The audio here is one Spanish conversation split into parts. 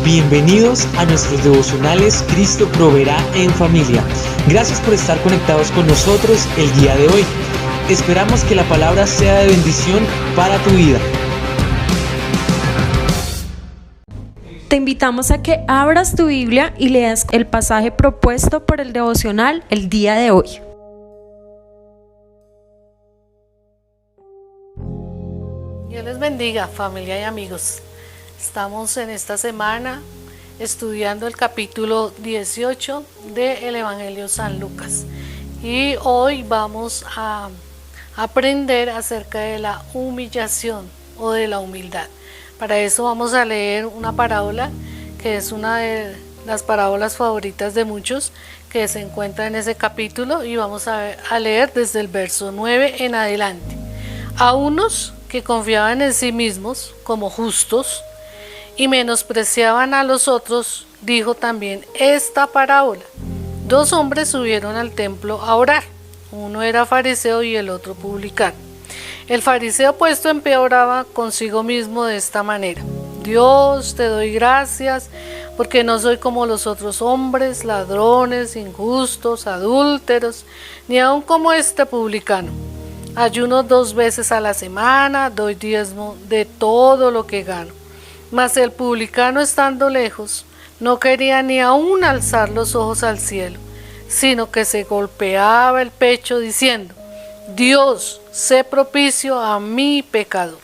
Bienvenidos a nuestros devocionales Cristo Proveerá en Familia. Gracias por estar conectados con nosotros el día de hoy. Esperamos que la palabra sea de bendición para tu vida. Te invitamos a que abras tu Biblia y leas el pasaje propuesto por el devocional el día de hoy. Dios les bendiga, familia y amigos. Estamos en esta semana estudiando el capítulo 18 del Evangelio San Lucas y hoy vamos a aprender acerca de la humillación o de la humildad. Para eso vamos a leer una parábola que es una de las parábolas favoritas de muchos que se encuentra en ese capítulo y vamos a leer desde el verso 9 en adelante. A unos que confiaban en sí mismos como justos y menospreciaban a los otros, dijo también esta parábola. Dos hombres subieron al templo a orar. Uno era fariseo y el otro publicano. El fariseo puesto en pie oraba consigo mismo de esta manera: Dios, te doy gracias porque no soy como los otros hombres, ladrones, injustos, adúlteros, ni aun como este publicano. Ayuno 2 veces a la semana, doy diezmo de todo lo que gano. Mas el publicano, estando lejos, no quería ni aún alzar los ojos al cielo, sino que se golpeaba el pecho diciendo: Dios, sé propicio a mi pecador.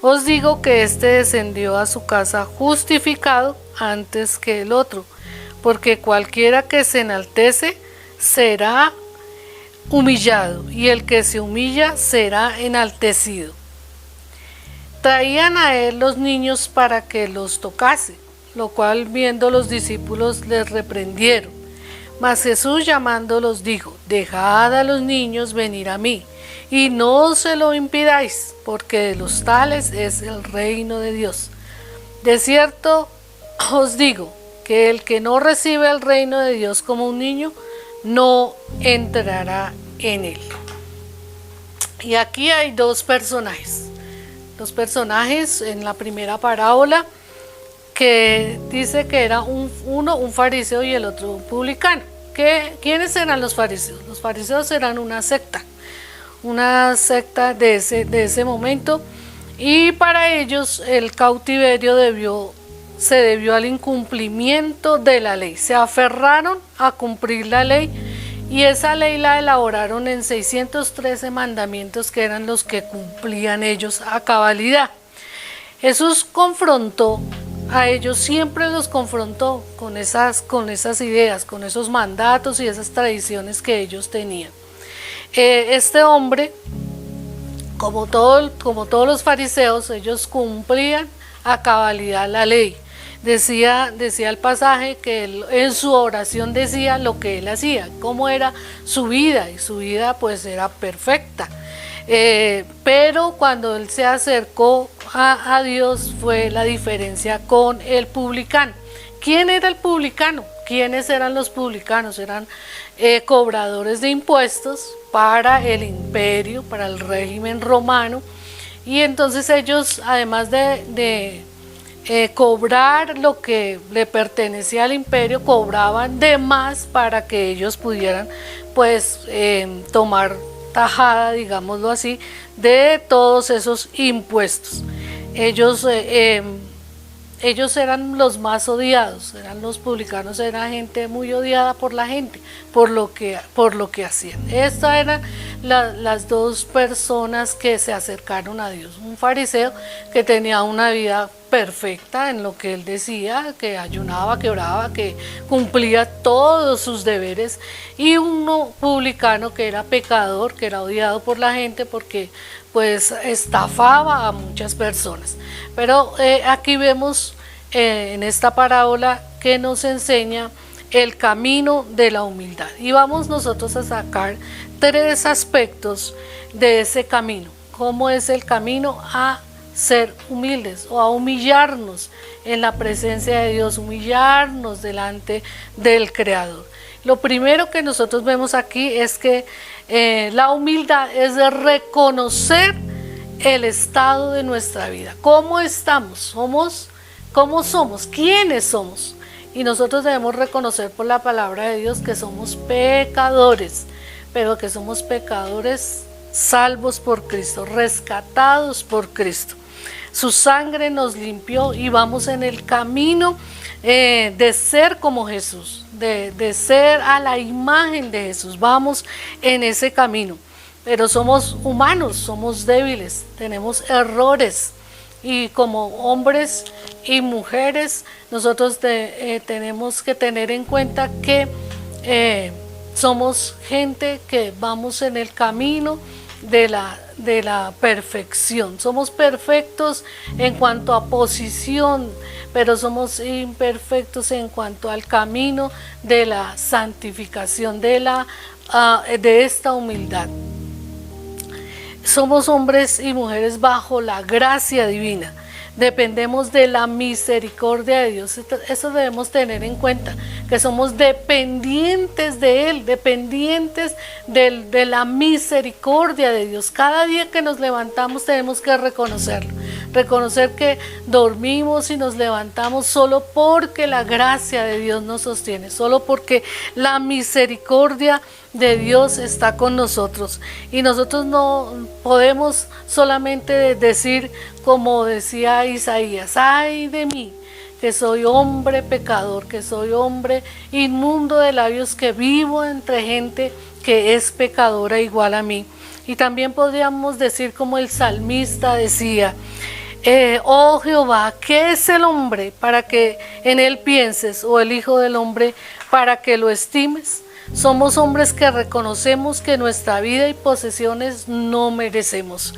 Os digo que éste descendió a su casa justificado antes que el otro, porque cualquiera que se enaltece será humillado, y el que se humilla será enaltecido. Traían a él los niños para que los tocase, lo cual viendo los discípulos les reprendieron. Mas Jesús llamándolos dijo: Dejad a los niños venir a mí, y no se lo impidáis, porque de los tales es el reino de Dios. De cierto os digo que el que no recibe el reino de Dios como un niño, no entrará en él. Y aquí hay dos personajes en la primera parábola, que dice que era uno un fariseo y el otro un publicano. ¿Quiénes eran los fariseos? Los fariseos eran una secta de ese momento, y para ellos el cautiverio se debió al incumplimiento de la ley. Se aferraron a cumplir la ley, y esa ley la elaboraron en 613 mandamientos que eran los que cumplían ellos a cabalidad. Jesús confrontó a ellos, siempre los confrontó con esas ideas, con esos mandatos y esas tradiciones que ellos tenían. Este hombre, como todos los fariseos, ellos cumplían a cabalidad la ley. Decía el pasaje que él, en su oración decía lo que él hacía, cómo era su vida, y su vida pues era perfecta. Pero cuando él se acercó a Dios fue la diferencia con el publicano. ¿Quién era el publicano? ¿Quiénes eran los publicanos? Eran cobradores de impuestos para el imperio, para el régimen romano, y entonces ellos, además de cobrar lo que le pertenecía al imperio, cobraban de más para que ellos pudieran pues tomar tajada, digámoslo así, de todos esos impuestos. Ellos eran los más odiados, los publicanos, eran gente muy odiada por la gente, por lo que hacían. Estas eran las dos personas que se acercaron a Dios: un fariseo que tenía una vida perfecta en lo que él decía, que ayunaba, que oraba, que cumplía todos sus deberes, y un publicano que era pecador, que era odiado por la gente porque pues estafaba a muchas personas. Pero aquí vemos en esta parábola que nos enseña el camino de la humildad, y vamos nosotros a sacar 3 aspectos de ese camino. ¿Cómo es el camino a ser humildes o a humillarnos en la presencia de Dios, humillarnos delante del Creador? Lo primero que nosotros vemos aquí es que la humildad es de reconocer el estado de nuestra vida. ¿Cómo estamos? ¿Cómo somos? ¿Quiénes somos? Y nosotros debemos reconocer por la palabra de Dios que somos pecadores, pero que somos pecadores salvos por Cristo, rescatados por Cristo. Su sangre nos limpió y vamos en el camino de ser como Jesús, de ser a la imagen de Jesús. Vamos en ese camino, pero somos humanos, somos débiles, tenemos errores. Y como hombres y mujeres, nosotros tenemos que tener en cuenta que somos gente que vamos en el camino de la perfección. Somos perfectos en cuanto a posición, pero somos imperfectos en cuanto al camino de la santificación, de esta humildad. Somos hombres y mujeres bajo la gracia divina. Dependemos de la misericordia de Dios. Eso debemos tener en cuenta, que somos dependientes de Él, dependientes de la misericordia de Dios. Cada día que nos levantamos tenemos que reconocerlo. Reconocer que dormimos y nos levantamos solo porque la gracia de Dios nos sostiene, solo porque la misericordia de Dios está con nosotros. Y nosotros no podemos solamente decir, como decía Isaías: ay de mí, que soy hombre pecador, que soy hombre inmundo de labios, que vivo entre gente que es pecadora igual a mí. Y también podríamos decir, como el salmista decía: oh Jehová, ¿qué es el hombre para que en él pienses? O el hijo del hombre para que lo estimes. Somos hombres que reconocemos que nuestra vida y posesiones no merecemos,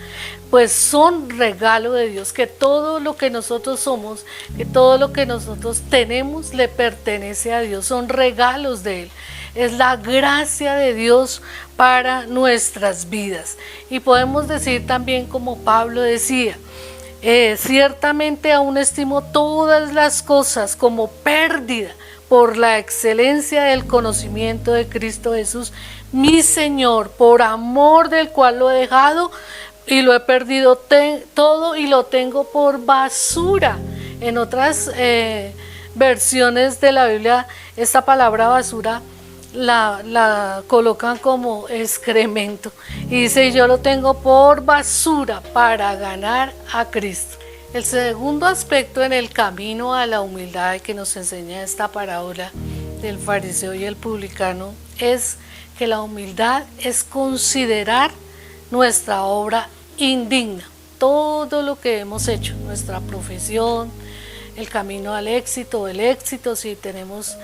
pues son regalo de Dios, que todo lo que nosotros somos, que todo lo que nosotros tenemos le pertenece a Dios, son regalos de Él. Es la gracia de Dios para nuestras vidas. Y podemos decir también, como Pablo decía: ciertamente aún estimo todas las cosas como pérdida por la excelencia del conocimiento de Cristo Jesús, mi Señor, por amor del cual lo he dejado y lo he perdido todo y lo tengo por basura. En otras versiones de la Biblia, esta palabra basura la colocan como excremento. Y dice: yo lo tengo por basura para ganar a Cristo. El segundo aspecto en el camino a la humildad que nos enseña esta parábola del fariseo y el publicano es que la humildad es considerar nuestra obra indigna. Todo lo que hemos hecho, nuestra profesión, el camino al éxito, el éxito, si tenemos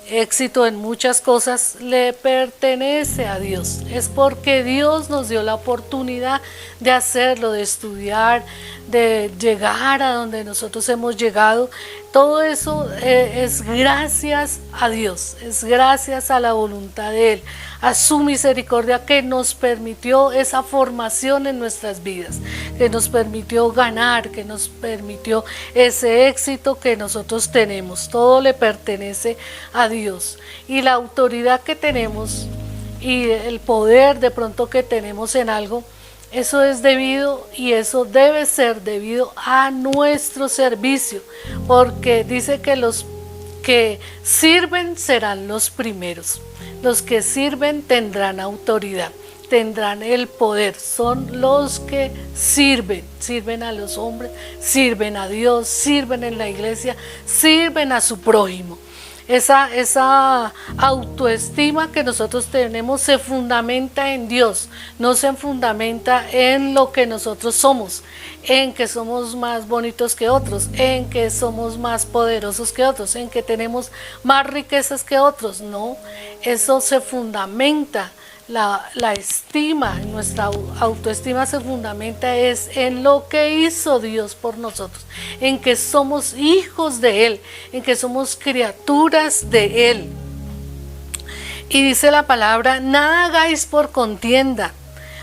éxito en muchas cosas, le pertenece a Dios. Es porque Dios nos dio la oportunidad de hacerlo, de estudiar, de llegar a donde nosotros hemos llegado. Todo eso es gracias a Dios, es gracias a la voluntad de Él, a su misericordia, que nos permitió esa formación en nuestras vidas, que nos permitió ganar, que nos permitió ese éxito que nosotros tenemos. Todo le pertenece a Dios. Y la autoridad que tenemos y el poder de pronto que tenemos en algo, eso es debido, y eso debe ser debido a nuestro servicio, porque dice que los que sirven serán los primeros. Los que sirven tendrán autoridad, tendrán el poder. Son los que sirven a los hombres, sirven a Dios, sirven en la iglesia, sirven a su prójimo. Esa autoestima que nosotros tenemos se fundamenta en Dios, no se fundamenta en lo que nosotros somos, en que somos más bonitos que otros, en que somos más poderosos que otros, en que tenemos más riquezas que otros. No, eso se fundamenta. La estima, nuestra autoestima se fundamenta es en lo que hizo Dios por nosotros, en que somos hijos de Él, en que somos criaturas de Él. Y dice la palabra: nada hagáis por contienda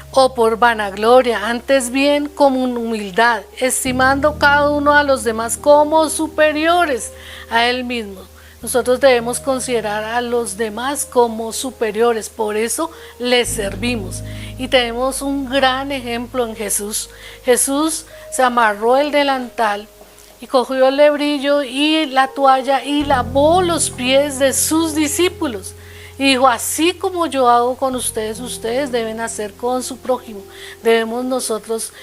o por vanagloria, antes bien con humildad, estimando cada uno a los demás como superiores a él mismo. Nosotros debemos considerar a los demás como superiores, por eso les servimos. Y tenemos un gran ejemplo en Jesús. Jesús se amarró el delantal y cogió el lebrillo y la toalla y lavó los pies de sus discípulos. Y dijo, así como yo hago con ustedes, ustedes deben hacer con su prójimo. Debemos nosotros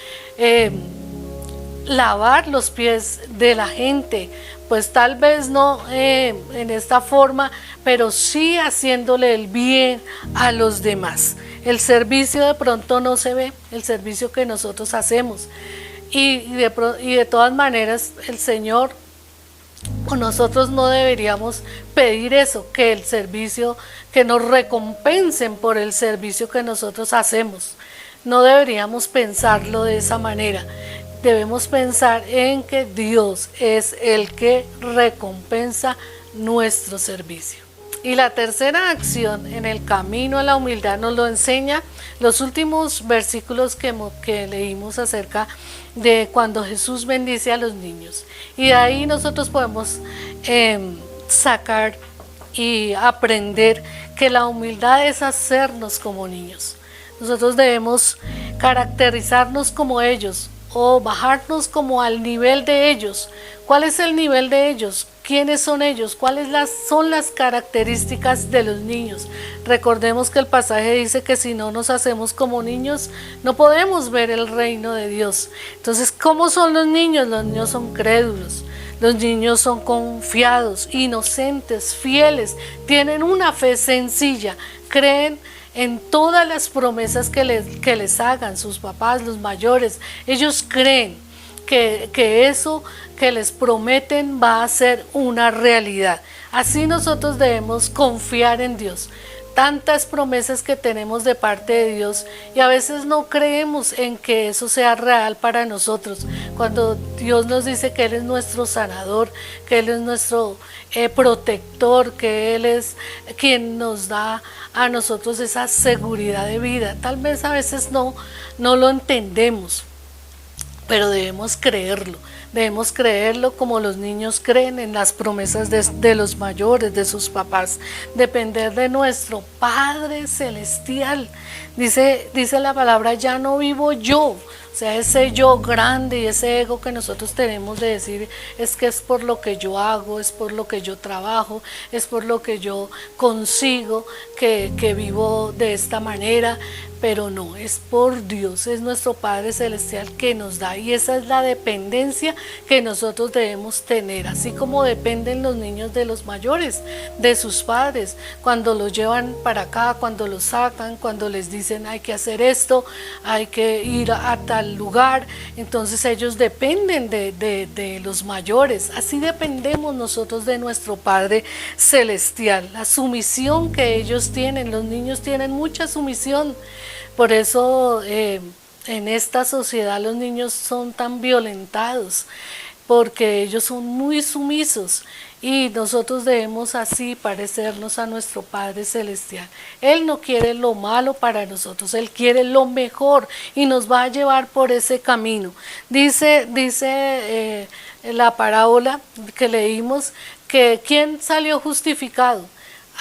lavar los pies de la gente, pues tal vez no en esta forma, pero sí haciéndole el bien a los demás. El servicio de pronto no se ve, el servicio que nosotros hacemos. Y de todas maneras el Señor, o nosotros no deberíamos pedir eso, que el servicio, que nos recompensen por el servicio que nosotros hacemos. No deberíamos pensarlo de esa manera. Debemos pensar en que Dios es el que recompensa nuestro servicio. Y la tercera acción en el camino a la humildad nos lo enseña los últimos versículos que leímos acerca de cuando Jesús bendice a los niños. Y de ahí nosotros podemos sacar y aprender que la humildad es hacernos como niños. Nosotros debemos caracterizarnos como ellos o bajarnos como al nivel de ellos. ¿Cuál es el nivel de ellos? ¿Quiénes son ellos? ¿Cuáles son las características de los niños? Recordemos que el pasaje dice que si no nos hacemos como niños, no podemos ver el reino de Dios. Entonces, ¿cómo son los niños? Los niños son crédulos. Los niños son confiados, inocentes, fieles, tienen una fe sencilla, creen en todas las promesas que les hagan sus papás, los mayores. Ellos creen que eso que les prometen va a ser una realidad. Así nosotros debemos confiar en Dios. Tantas promesas que tenemos de parte de Dios y a veces no creemos en que eso sea real para nosotros. Cuando Dios nos dice que Él es nuestro sanador, que Él es nuestro protector, que Él es quien nos da a nosotros esa seguridad de vida. Tal vez a veces no lo entendemos, pero debemos creerlo como los niños creen en las promesas de los mayores, de sus papás, depender de nuestro Padre Celestial. Dice la palabra, ya no vivo yo. O sea, ese yo grande y ese ego que nosotros tenemos de decir es que es por lo que yo hago, es por lo que yo trabajo, es por lo que yo consigo que vivo de esta manera. Pero no, es por Dios, es nuestro Padre Celestial que nos da, y esa es la dependencia que nosotros debemos tener, así como dependen los niños de los mayores, de sus padres, cuando los llevan para acá, cuando los sacan, cuando les dicen hay que hacer esto, hay que ir a tal lugar. Entonces ellos dependen de los mayores, así dependemos nosotros de nuestro Padre Celestial. La sumisión que ellos tienen, los niños tienen mucha sumisión. Por eso en esta sociedad los niños son tan violentados, porque ellos son muy sumisos, y nosotros debemos así parecernos a nuestro Padre Celestial. Él no quiere lo malo para nosotros, Él quiere lo mejor y nos va a llevar por ese camino. Dice la parábola que leímos que ¿quién salió justificado?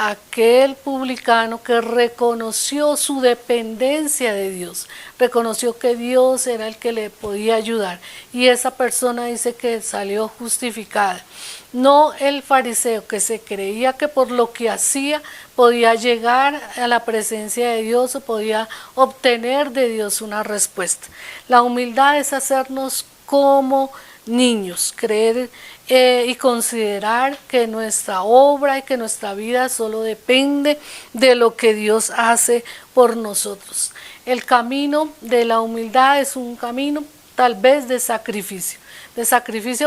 Aquel publicano que reconoció su dependencia de Dios, reconoció que Dios era el que le podía ayudar, y esa persona dice que salió justificada. No el fariseo que se creía que por lo que hacía podía llegar a la presencia de Dios o podía obtener de Dios una respuesta. La humildad es hacernos como niños, creer y considerar que nuestra obra y que nuestra vida solo depende de lo que Dios hace por nosotros. El camino de la humildad es un camino tal vez de sacrificio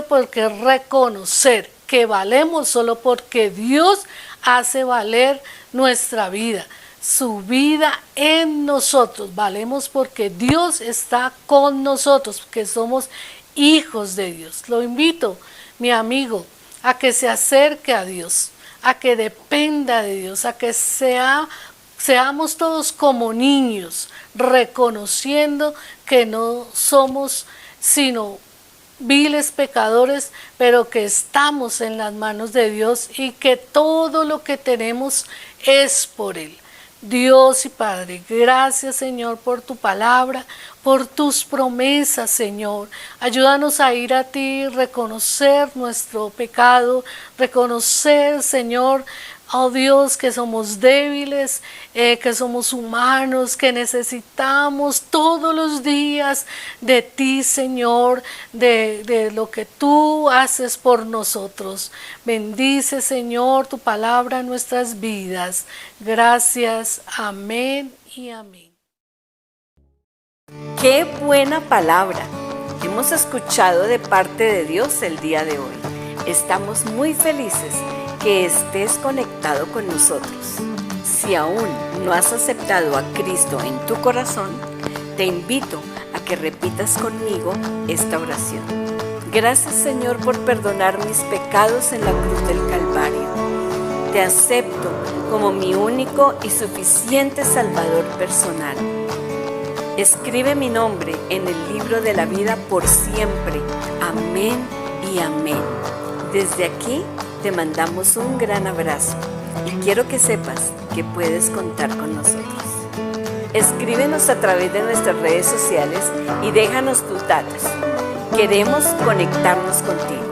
porque reconocer que valemos solo porque Dios hace valer nuestra vida, su vida en nosotros. Valemos porque Dios está con nosotros, que somos hijos de Dios. Lo invito, mi amigo, a que se acerque a Dios, a que dependa de Dios, a que seamos todos como niños, reconociendo que no somos sino viles pecadores, pero que estamos en las manos de Dios y que todo lo que tenemos es por Él. Dios y Padre, gracias Señor por tu palabra, por tus promesas, Señor. Ayúdanos a ir a ti, reconocer nuestro pecado, reconocer, Señor, oh Dios, que somos débiles, que somos humanos, que necesitamos todos los días de ti, Señor, de lo que tú haces por nosotros. Bendice, Señor, tu palabra en nuestras vidas. Gracias. Amén y amén. Qué buena palabra hemos escuchado de parte de Dios el día de hoy. Estamos muy felices que estés conectado con nosotros. Si aún no has aceptado a Cristo en tu corazón, te invito a que repitas conmigo esta oración. Gracias, Señor, por perdonar mis pecados en la cruz del Calvario. Te acepto como mi único y suficiente Salvador personal. Escribe mi nombre en el libro de la vida por siempre. Amén y amén. Desde aquí te mandamos un gran abrazo y quiero que sepas que puedes contar con nosotros. Escríbenos a través de nuestras redes sociales y déjanos tus datos. Queremos conectarnos contigo.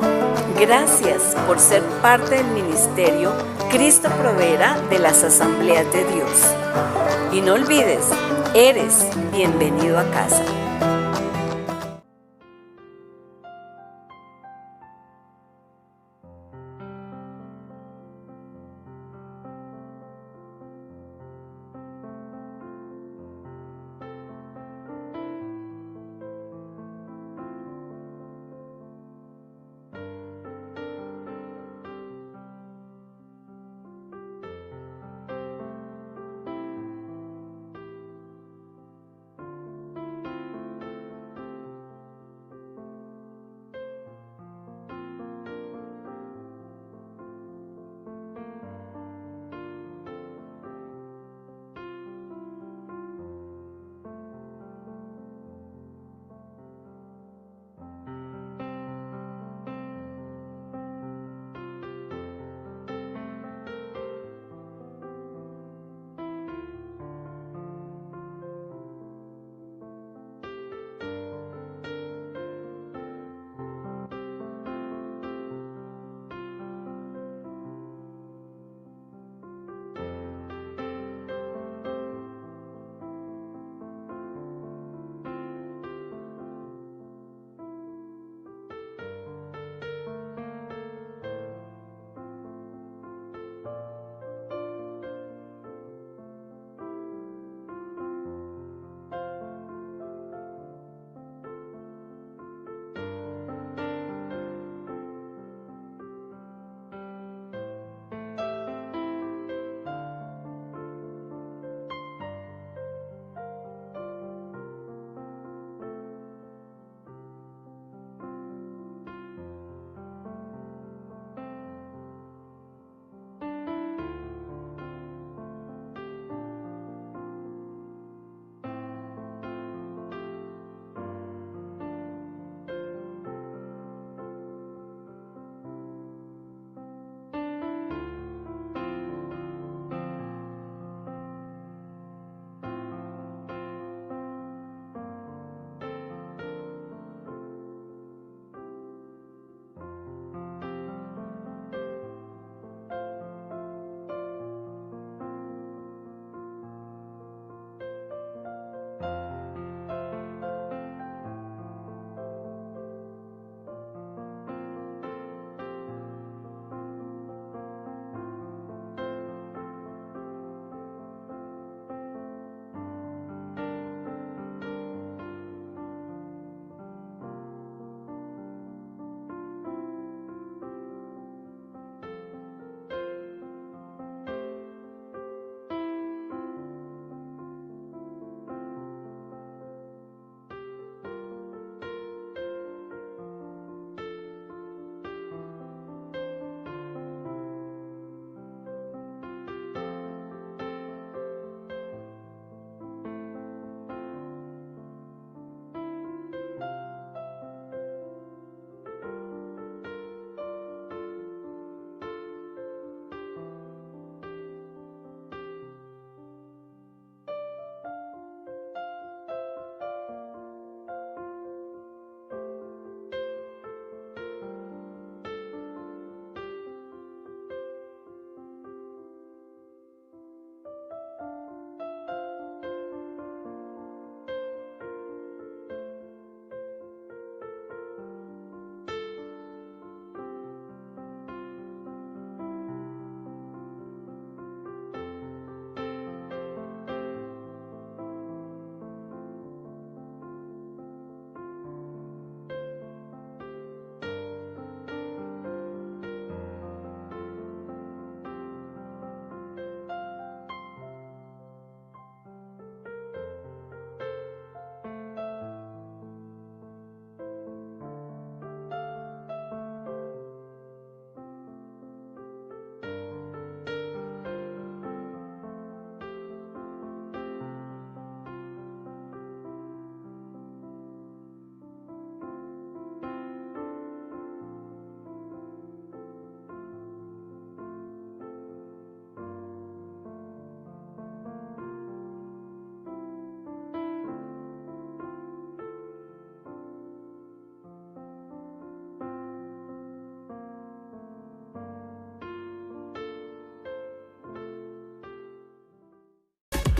Gracias por ser parte del ministerio Cristo Proveerá de las Asambleas de Dios. Y no olvides, eres bienvenido a casa.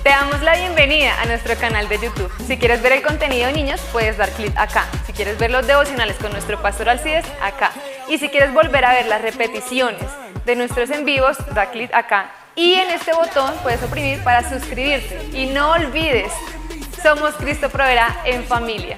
Te damos la bienvenida a nuestro canal de YouTube. Si quieres ver el contenido de niños, puedes dar clic acá. Si quieres ver los devocionales con nuestro pastor Alcides, acá. Y si quieres volver a ver las repeticiones de nuestros en vivos, da clic acá. Y en este botón puedes oprimir para suscribirte. Y no olvides, somos Cristo Proveerá en familia.